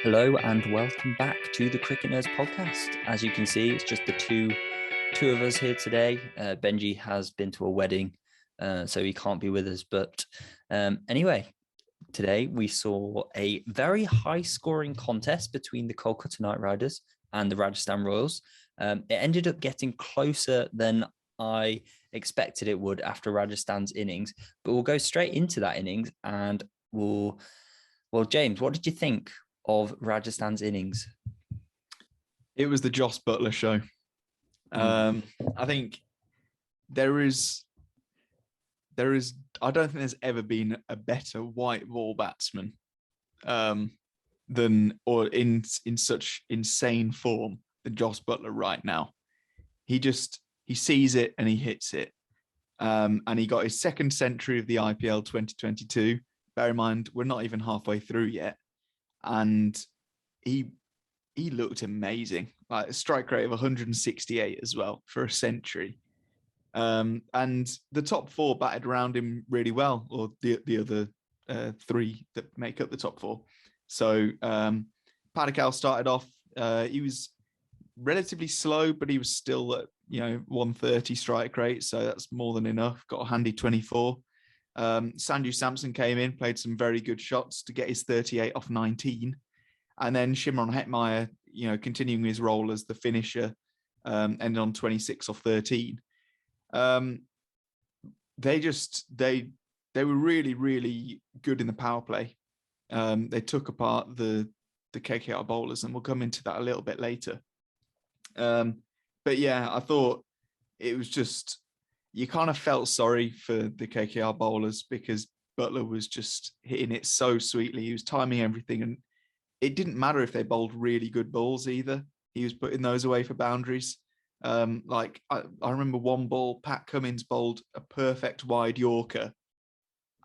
Hello and welcome back to the Cricket Nerds podcast. As you can see, it's just the two of us here today. Benji has been to a wedding, so he can't be with us. But anyway, today we saw a very high-scoring contest between the Kolkata Knight Riders and the Rajasthan Royals. It ended up getting closer than I expected it would after Rajasthan's innings. But we'll go straight into that innings and well, James, what did you think of Rajasthan's innings? It was the Joss Buttler show. I think there is. I don't think there's ever been a better white ball batsman than, or in such insane form than Joss Buttler right now. He sees it and he hits it. And he got his second century of the IPL 2022. Bear in mind, we're not even halfway through yet. And he looked amazing, like a strike rate of 168 as well for a century. And the top four batted around him really well, or the other three that make up the top four. So Padikal started off, he was relatively slow, but he was still at 130 strike rate, so that's more than enough. Got a handy 24. Sanju Samson came in, played some very good shots to get his 38 off 19. And then Shimron Hetmeyer, continuing his role as the finisher, ended on 26 off 13. They were really, really good in the power play. They took apart the KKR bowlers, and we'll come into that a little bit later. But yeah, I thought it was just, you kind of felt sorry for the KKR bowlers because Buttler was just hitting it so sweetly. He was timing everything, and it didn't matter if they bowled really good balls either. He was putting those away for boundaries. Like I remember one ball, Pat Cummins bowled a perfect wide Yorker,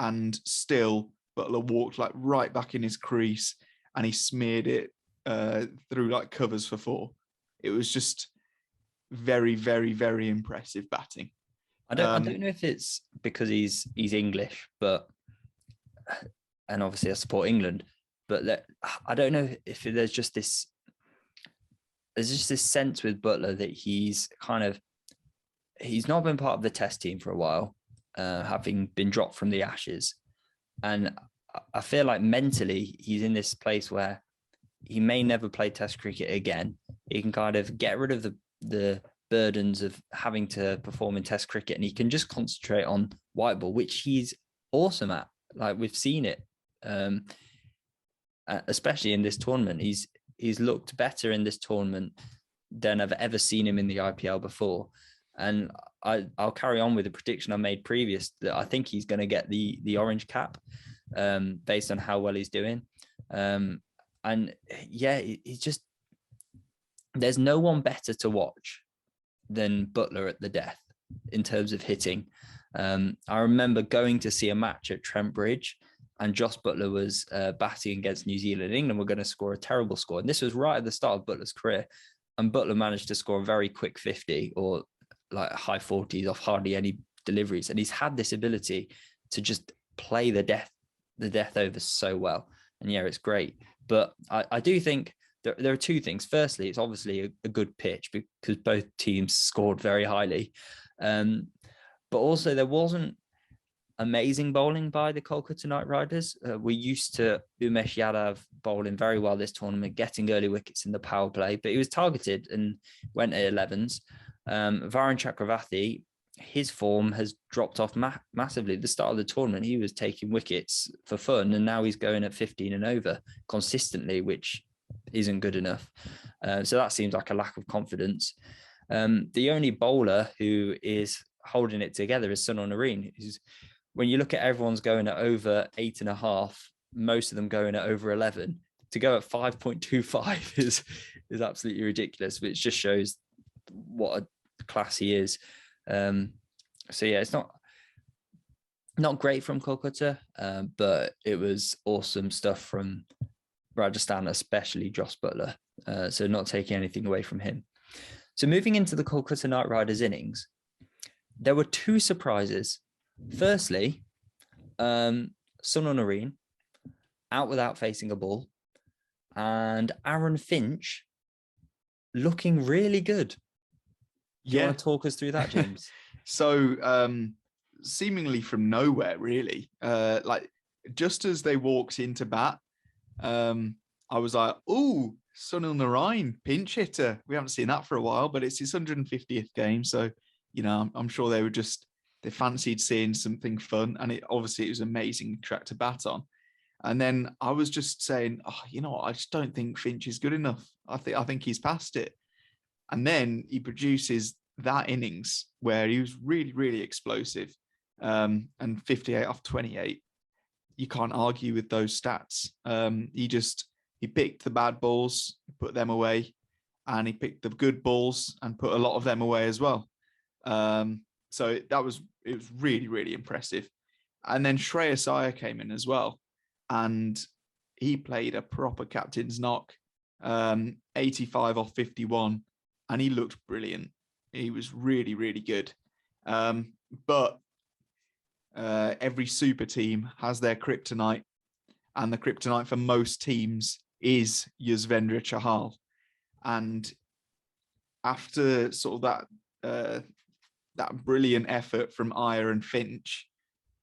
and still Buttler walked like right back in his crease, and he smeared it through like covers for four. It was just very, very, very impressive batting. I don't know if it's because he's English, but and obviously I support England, but I don't know if there's just this sense with Buttler that he's not been part of the Test team for a while, having been dropped from the Ashes, and I feel like mentally he's in this place where he may never play Test cricket again. He can kind of get rid of the burdens of having to perform in Test cricket, and he can just concentrate on white ball, which he's awesome at. Like, we've seen it, especially in this tournament. He's looked better in this tournament than I've ever seen him in the IPL before. And I'll carry on with the prediction I made previous, that I think he's going to get the orange cap based on how well he's doing. And yeah, he's just, there's no one better to watch than Buttler at the death in terms of hitting. I remember going to see a match at Trent Bridge, and Joss Buttler was batting against New Zealand. England were going to score a terrible score, and this was right at the start of Butler's career, and Buttler managed to score a very quick 50 or like high 40s off hardly any deliveries, and he's had this ability to just play the death over so well. And yeah, it's great. But I do think there are two things. Firstly, it's obviously a good pitch because both teams scored very highly. But also there wasn't amazing bowling by the Kolkata Knight Riders. We're used to Umesh Yadav bowling very well this tournament, getting early wickets in the power play, but he was targeted and went at 11s. Varun Chakravarti, his form has dropped off massively. At the start of the tournament, he was taking wickets for fun, and now he's going at 15 and over consistently, which isn't good enough. So that seems like a lack of confidence. The only bowler who is holding it together is Sunil Narine. When you look at everyone's going at over 8.5, most of them going at over 11. To go at 5.25 is absolutely ridiculous, which just shows what a class he is. So yeah, it's not great from Kolkata, but it was awesome stuff from Rajasthan, especially Joss Buttler. So not taking anything away from him. So moving into the Kolkata Knight Riders innings, there were two surprises. Firstly, Sunil Narine out without facing a ball. and Aaron Finch looking really good. Do you want to talk us through that, James? So seemingly from nowhere, really, like just as they walked into bat, I was like, "Ooh, Sunil Narine, pinch hitter. We haven't seen that for a while, but it's his 150th game, so I'm sure they fancied seeing something fun, and it was amazing track to bat on." And then I was just saying, "Oh, you know what? I just don't think Finch is good enough. I think he's past it." And then he produces that innings where he was really, really explosive, and 58 off 28. You can't argue with those stats. He picked the bad balls, put them away, and he picked the good balls and put a lot of them away as well. So it was really, really impressive. And then Shreyas Iyer came in as well, and he played a proper captain's knock, 85 off 51, and he looked brilliant. He was really, really good. But every super team has their kryptonite, and the kryptonite for most teams is Yuzvendra Chahal. And after sort of that brilliant effort from Iyer and Finch,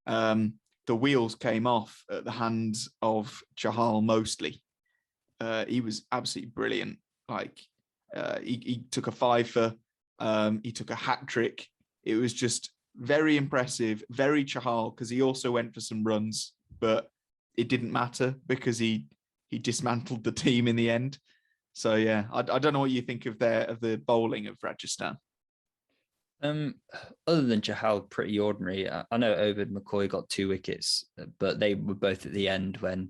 the wheels came off at the hands of Chahal mostly. He was absolutely brilliant. Like he took a fifer, he took a hat trick. It was just very impressive, very Chahal, because he also went for some runs, but it didn't matter because he dismantled the team in the end. So yeah, I don't know what you think of the bowling of Rajasthan. Other than Chahal, pretty ordinary. I know Obed McCoy got 2 wickets, but they were both at the end when.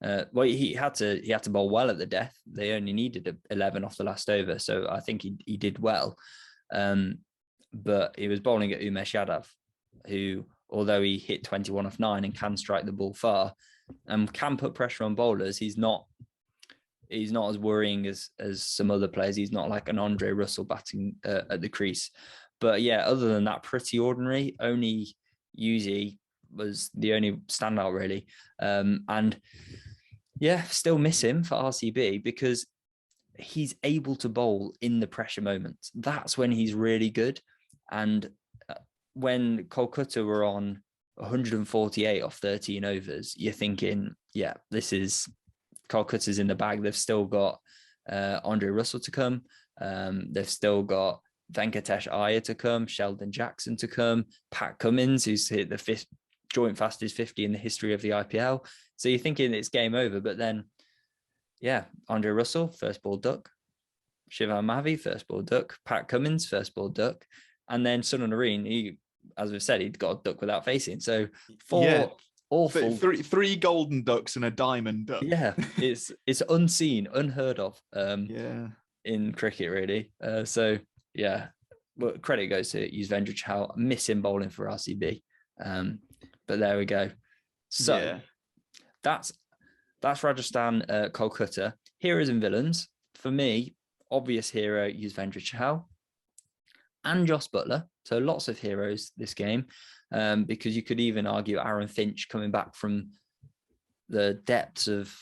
He had to bowl well at the death. They only needed 11 off the last over, so I think he did well. But he was bowling at Umesh Yadav, who, although he hit 21 off 9 and can strike the ball far, can put pressure on bowlers, he's not as worrying as some other players. He's not like an Andre Russell batting at the crease. But yeah, other than that, pretty ordinary. Only Yuzi was the only standout really. And yeah, still miss him for RCB because he's able to bowl in the pressure moments. That's when he's really good. And when Kolkata were on 148 off 13 overs, you're thinking, yeah, this is Kolkata's in the bag. They've still got Andre Russell to come. They've still got Venkatesh Iyer to come, Sheldon Jackson to come, Pat Cummins, who's hit the joint fastest 50 in the history of the IPL. So you're thinking it's game over, but then, yeah, Andre Russell, first ball duck, Shivam Mavi, first ball duck, Pat Cummins, first ball duck, and then Sunil Narine, he, as we've said, he'd got a duck without facing. So awful. Three golden ducks and a diamond duck. Yeah, it's unseen, unheard of in cricket, really. So yeah, well, credit goes to Yuzvendra Chahal, missing bowling for RCB. But there we go. So that's Rajasthan, Kolkata. Heroes and villains. For me, obvious hero, Yuzvendra Chahal and Jos Buttler. So lots of heroes this game, because you could even argue Aaron Finch coming back from the depths of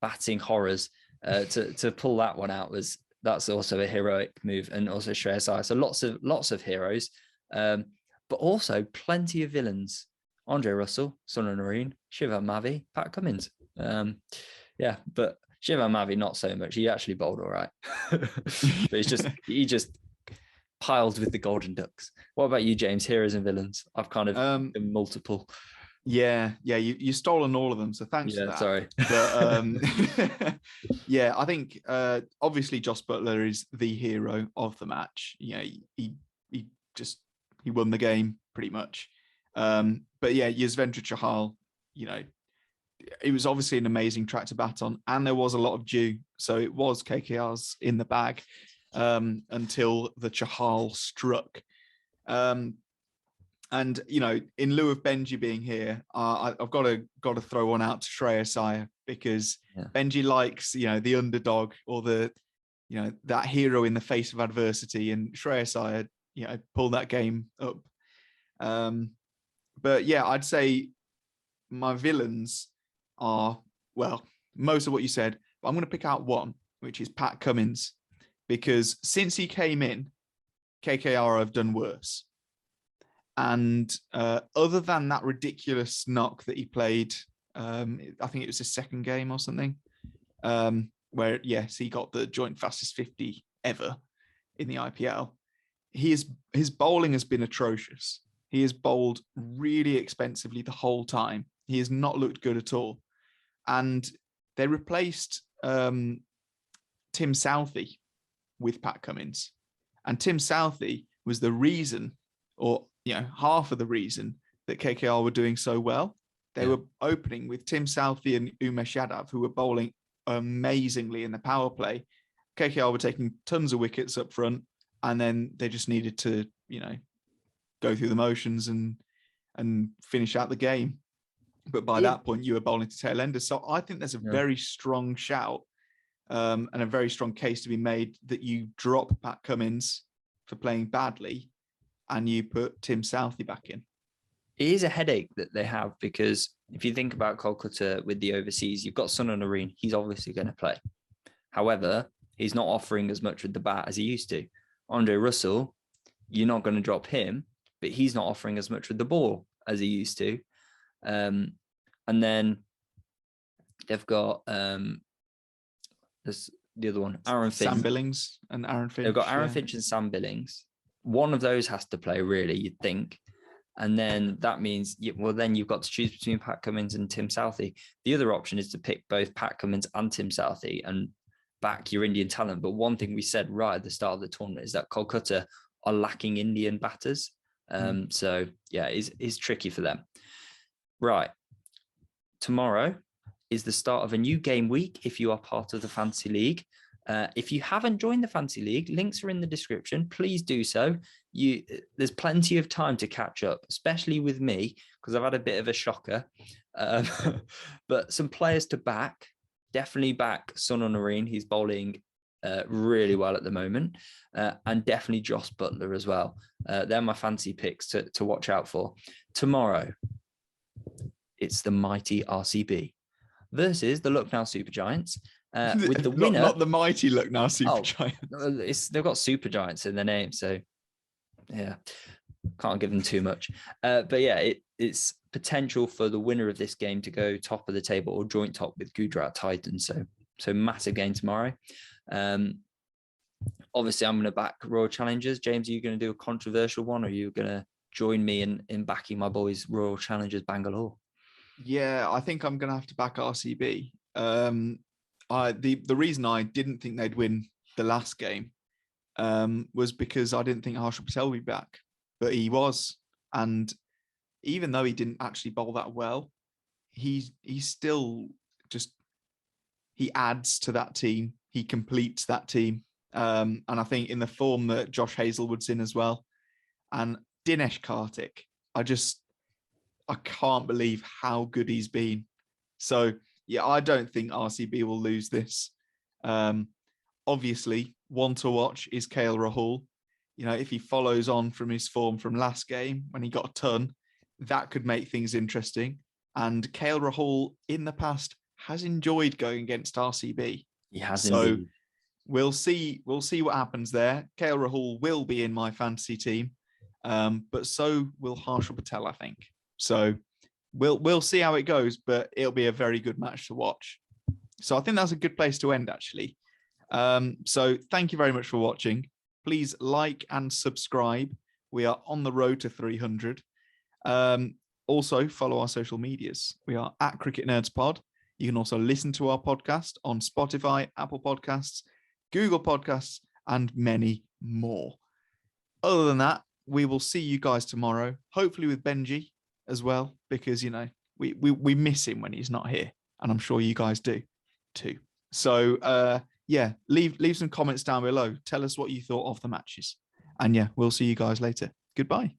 batting horrors to pull that one out that's also a heroic move, and also Shreyas Iyer. So lots of heroes, but also plenty of villains. Andre Russell, Sunil Narine, Shivam Mavi, Pat Cummins. But Shivam Mavi not so much. He actually bowled all right, but he just piled with the golden ducks. What about you, James? Heroes and villains. I've kind of multiple. Yeah, you've stolen all of them, so thanks for that. Sorry. But I think obviously Jos Buttler is the hero of the match. He won the game pretty much. But yeah, Yuzvendra Chahal, it was obviously an amazing track to bat on, and there was a lot of dew, so it was KKR's in the bag until the Chahal struck. And in lieu of Benji being here, I've got to throw one out to Shreyas Iyer, because Benji likes the underdog, or that hero in the face of adversity, and Shreyas Iyer pulled that game up. But yeah, I'd say my villains are, well, most of what you said, but I'm going to pick out one, which is Pat Cummins, because since he came in, KKR have done worse. And other than that ridiculous knock that he played, I think it was his second game or something, where, yes, he got the joint fastest 50 ever in the IPL. His bowling has been atrocious. He has bowled really expensively the whole time. He has not looked good at all. And they replaced Tim Southey with Pat Cummins. And Tim Southey was the reason, or half of the reason, that KKR were doing so well. They were opening with Tim Southey and Umesh Yadav, who were bowling amazingly in the power play. KKR were taking tons of wickets up front, and then they just needed to, go through the motions and finish out the game. But by that point, you were bowling to tail enders. So I think there's a very strong shout and a very strong case to be made that you drop Pat Cummins for playing badly and you put Tim Southey back in. It is a headache that they have, because if you think about Kolkata with the overseas, you've got Sunil Narine. He's obviously going to play. However, he's not offering as much with the bat as he used to. Andre Russell, you're not going to drop him, but he's not offering as much with the ball as he used to. And then they've got there's the other one, Aaron Finch. Sam Billings and Aaron Finch. They've got Aaron Finch and Sam Billings. One of those has to play, really, you'd think. And then that means, then you've got to choose between Pat Cummins and Tim Southey. The other option is to pick both Pat Cummins and Tim Southey and back your Indian talent. But one thing we said right at the start of the tournament is that Kolkata are lacking Indian batters. So, yeah, it's tricky for them. Right. Tomorrow is the start of a new game week if you are part of the Fantasy League. If you haven't joined the Fantasy League, links are in the description. Please do so. There's plenty of time to catch up, especially with me, because I've had a bit of a shocker. But some players to back. Definitely back Sunil Narine. He's bowling really well at the moment. And definitely Josh Butler as well. They're my fancy picks to watch out for. Tomorrow, it's the mighty RCB versus the Lucknow Super Giants. With the winner, not the mighty Lucknow Super Giants. They've got Super Giants in their name, so yeah, can't give them too much. But yeah, it's potential for the winner of this game to go top of the table or joint top with Gujarat Titans. So massive game tomorrow. Obviously, I'm going to back Royal Challengers. James, are you going to do a controversial one, or are you going to join me in backing my boys Royal Challengers Bangalore? Yeah, I think I'm going to have to back RCB. The reason I didn't think they'd win the last game was because I didn't think Harshal Patel would be back, but he was. And even though he didn't actually bowl that well, he's still just, he adds to that team. He completes that team. And I think in the form that Josh Hazlewood's in as well. And Dinesh Karthik, I can't believe how good he's been. So, yeah, I don't think RCB will lose this. Obviously, one to watch is KL Rahul. If he follows on from his form from last game when he got a ton, that could make things interesting. And KL Rahul in the past has enjoyed going against RCB. He has indeed. So we'll see what happens there. KL Rahul will be in my fantasy team, but so will Harshal Patel, I think. So we'll see how it goes, but it'll be a very good match to watch. So I think that's a good place to end, actually. So thank you very much for watching. Please like and subscribe. We are on the road to 300. Also, follow our social medias. We are at Cricket Nerds Pod. You can also listen to our podcast on Spotify, Apple Podcasts, Google Podcasts, and many more. Other than that, we will see you guys tomorrow, hopefully with Benji as well, because, we miss him when he's not here. And I'm sure you guys do too. So, yeah, leave some comments down below. Tell us what you thought of the matches. And yeah, we'll see you guys later. Goodbye.